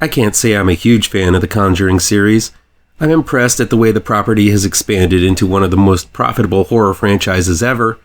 I can't say I'm a huge fan of the Conjuring series. I'm impressed at the way the property has expanded into one of the most profitable horror franchises ever.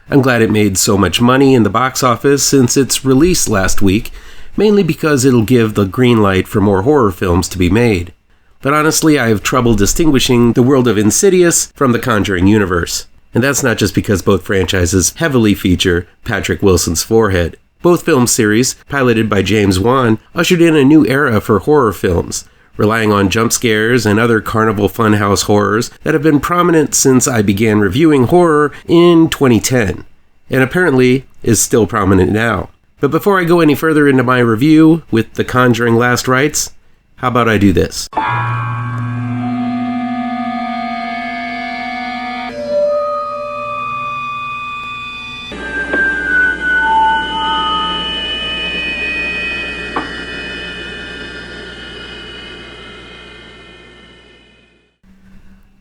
I'm glad it made so much money in the box office since its release last week, mainly because it'll give the green light for more horror films to be made. But honestly, I have trouble distinguishing the world of Insidious from the Conjuring universe. And that's not just because both franchises heavily feature Patrick Wilson's forehead. Both film series, piloted by James Wan, ushered in a new era for horror films, relying on jump scares and other carnival funhouse horrors that have been prominent since I began reviewing horror in 2010, and apparently is still prominent now. But before I go any further into my review with The Conjuring Last Rites, how about I do this?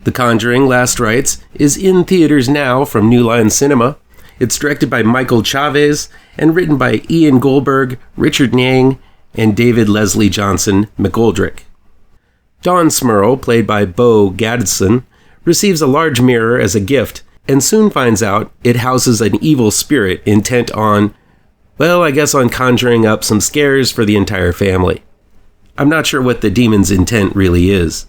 The Conjuring Last Rites is in theaters now from New Line Cinema. It's directed by Michael Chavez and written by Ian Goldberg, Richard Nyang, and David Leslie Johnson McGoldrick. Dawn Smurl, played by Bo Gadsden, receives a large mirror as a gift and soon finds out it houses an evil spirit intent on, well, I guess on conjuring up some scares for the entire family. I'm not sure what the demon's intent really is.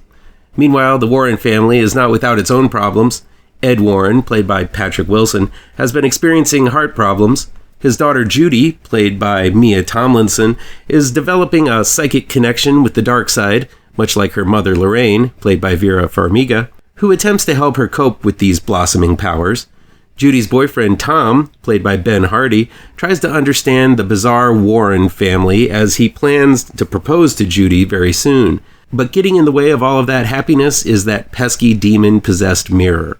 Meanwhile, the Warren family is not without its own problems. Ed Warren, played by Patrick Wilson, has been experiencing heart problems. His daughter Judy, played by Mia Tomlinson, is developing a psychic connection with the dark side, much like her mother Lorraine, played by Vera Farmiga, who attempts to help her cope with these blossoming powers. Judy's boyfriend Tom, played by Ben Hardy, tries to understand the bizarre Warren family as he plans to propose to Judy very soon. But getting in the way of all of that happiness is that pesky demon-possessed mirror.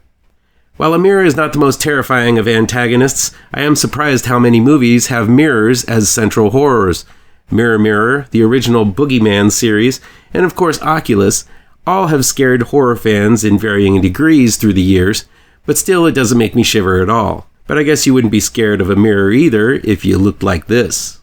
While a mirror is not the most terrifying of antagonists, I am surprised how many movies have mirrors as central horrors. Mirror Mirror, the original Boogeyman series, and of course Oculus, all have scared horror fans in varying degrees through the years, but still it doesn't make me shiver at all. But I guess you wouldn't be scared of a mirror either if you looked like this.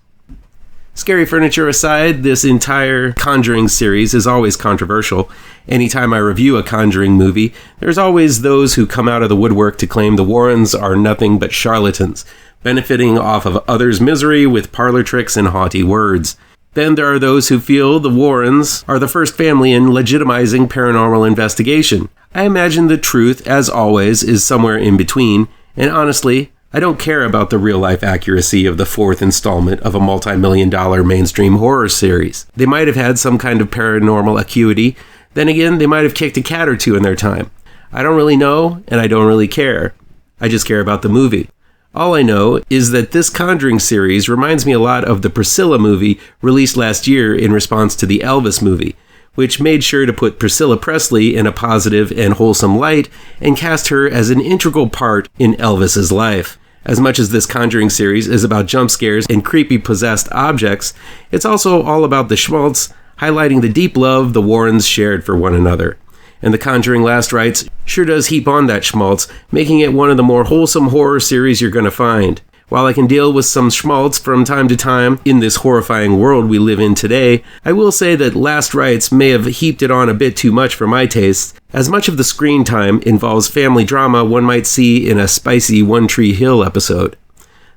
Scary furniture aside, this entire Conjuring series is always controversial. Anytime I review a Conjuring movie, there's always those who come out of the woodwork to claim the Warrens are nothing but charlatans, benefiting off of others' misery with parlor tricks and haughty words. Then there are those who feel the Warrens are the first family in legitimizing paranormal investigation. I imagine the truth, as always, is somewhere in between, and honestly, I don't care about the real-life accuracy of the fourth installment of a multi-million-dollar mainstream horror series. They might have had some kind of paranormal acuity. Then again, they might have kicked a cat or two in their time. I don't really know, and I don't really care. I just care about the movie. All I know is that this Conjuring series reminds me a lot of the Priscilla movie released last year in response to the Elvis movie, which made sure to put Priscilla Presley in a positive and wholesome light and cast her as an integral part in Elvis's life. As much as this Conjuring series is about jump scares and creepy possessed objects, it's also all about the schmaltz, highlighting the deep love the Warrens shared for one another. And The Conjuring Last Rites sure does heap on that schmaltz, making it one of the more wholesome horror series you're going to find. While I can deal with some schmaltz from time to time in this horrifying world we live in today, I will say that Last Rites may have heaped it on a bit too much for my taste, as much of the screen time involves family drama one might see in a spicy One Tree Hill episode.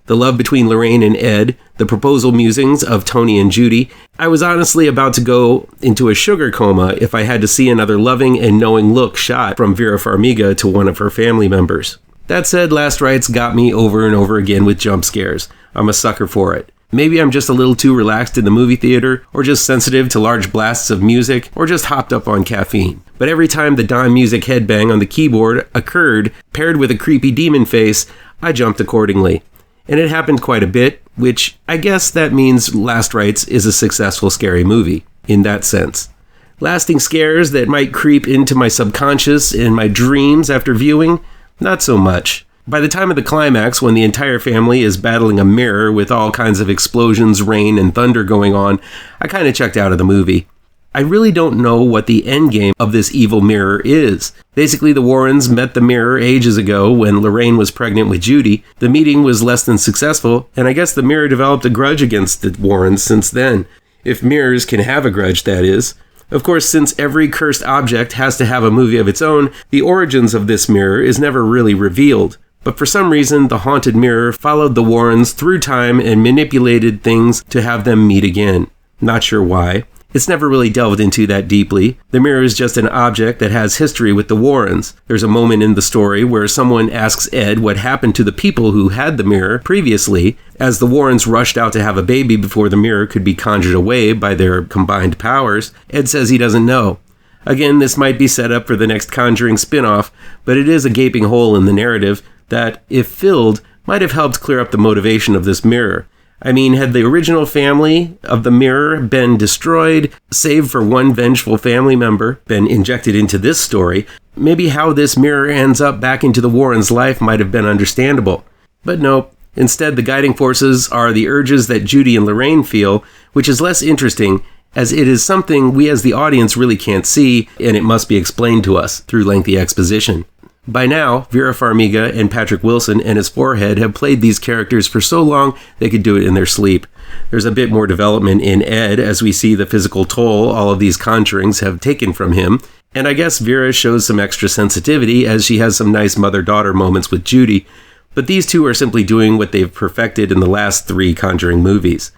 The love between Lorraine and Ed, the proposal musings of Tony and Judy, I was honestly about to go into a sugar coma if I had to see another loving and knowing look shot from Vera Farmiga to one of her family members. That said, Last Rites got me over and over again with jump scares. I'm a sucker for it. Maybe I'm just a little too relaxed in the movie theater, or just sensitive to large blasts of music, or just hopped up on caffeine. But every time the Dime Music headbang on the keyboard occurred, paired with a creepy demon face, I jumped accordingly. And it happened quite a bit, which I guess that means Last Rites is a successful scary movie, in that sense. Lasting scares that might creep into my subconscious and my dreams after viewing? Not so much. By the time of the climax, when the entire family is battling a mirror with all kinds of explosions, rain, and thunder going on, I kind of checked out of the movie. I really don't know what the endgame of this evil mirror is. Basically, the Warrens met the mirror ages ago when Lorraine was pregnant with Judy. The meeting was less than successful, and I guess the mirror developed a grudge against the Warrens since then. If mirrors can have a grudge, that is. Of course, since every cursed object has to have a movie of its own, the origins of this mirror is never really revealed. But for some reason, the haunted mirror followed the Warrens through time and manipulated things to have them meet again. Not sure why. It's never really delved into that deeply. The mirror is just an object that has history with the Warrens. There's a moment in the story where someone asks Ed what happened to the people who had the mirror previously, as the Warrens rushed out to have a baby before the mirror could be conjured away by their combined powers. Ed says he doesn't know. Again, this might be set up for the next Conjuring spin-off, but it is a gaping hole in the narrative that, if filled, might have helped clear up the motivation of this mirror. I mean, had the original family of the mirror been destroyed, save for one vengeful family member been injected into this story, maybe how this mirror ends up back into the Warrens' life might have been understandable. But nope. Instead, the guiding forces are the urges that Judy and Lorraine feel, which is less interesting, as it is something we as the audience really can't see, and it must be explained to us through lengthy exposition. By now, Vera Farmiga and Patrick Wilson and his forehead have played these characters for so long they could do it in their sleep. There's a bit more development in Ed as we see the physical toll all of these conjurings have taken from him, and I guess Vera shows some extra sensitivity as she has some nice mother-daughter moments with Judy, but these two are simply doing what they've perfected in the last 3 Conjuring movies.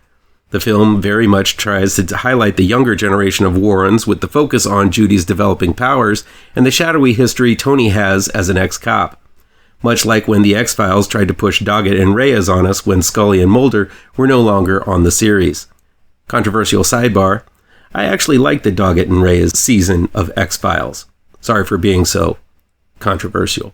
The film very much tries to highlight the younger generation of Warrens with the focus on Judy's developing powers and the shadowy history Tony has as an ex-cop. Much like when the X-Files tried to push Doggett and Reyes on us when Scully and Mulder were no longer on the series. Controversial sidebar, I actually liked the Doggett and Reyes season of X-Files. Sorry for being so controversial.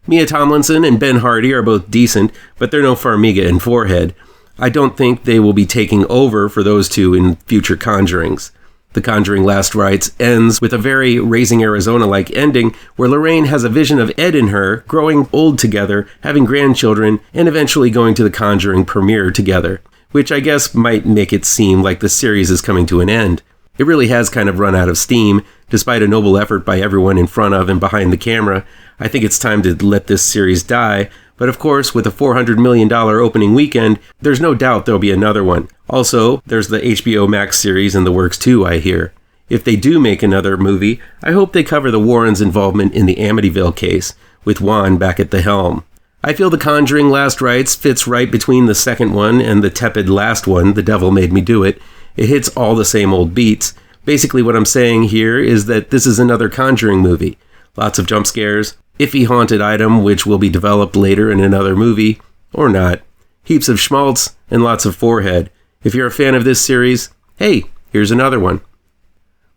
Mia Tomlinson and Ben Hardy are both decent, but they're no Farmiga and Forehead. I don't think they will be taking over for those two in future Conjurings. The Conjuring Last Rites ends with a very Raising Arizona-like ending where Lorraine has a vision of Ed and her growing old together, having grandchildren, and eventually going to the Conjuring premiere together, which I guess might make it seem like the series is coming to an end. It really has kind of run out of steam, despite a noble effort by everyone in front of and behind the camera. I think it's time to let this series die. But of course, with a $400 million opening weekend, there's no doubt there'll be another one. Also, there's the HBO Max series in the works too, I hear. If they do make another movie, I hope they cover the Warrens' involvement in the Amityville case, with Juan back at the helm. I feel The Conjuring Last Rites fits right between the second one and the tepid last one, The Devil Made Me Do It. It hits all the same old beats. Basically what I'm saying here is that this is another Conjuring movie. Lots of jump scares, iffy haunted item which will be developed later in another movie, or not. Heaps of schmaltz and lots of forehead. If you're a fan of this series, hey, here's another one.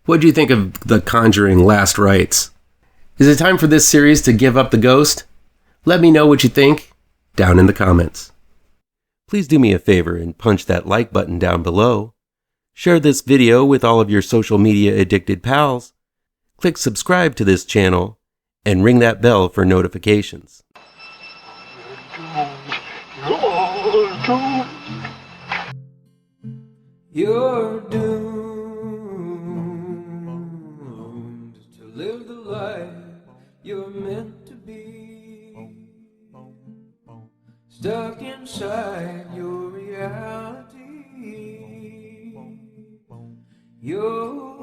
What do you think of The Conjuring Last Rites? Is it time for this series to give up the ghost? Let me know what you think down in the comments. Please do me a favor and punch that like button down below. Share this video with all of your social media addicted pals. Click subscribe to this channel and ring that bell for notifications. You're doomed to live the life you're meant to be, stuck inside your reality. You're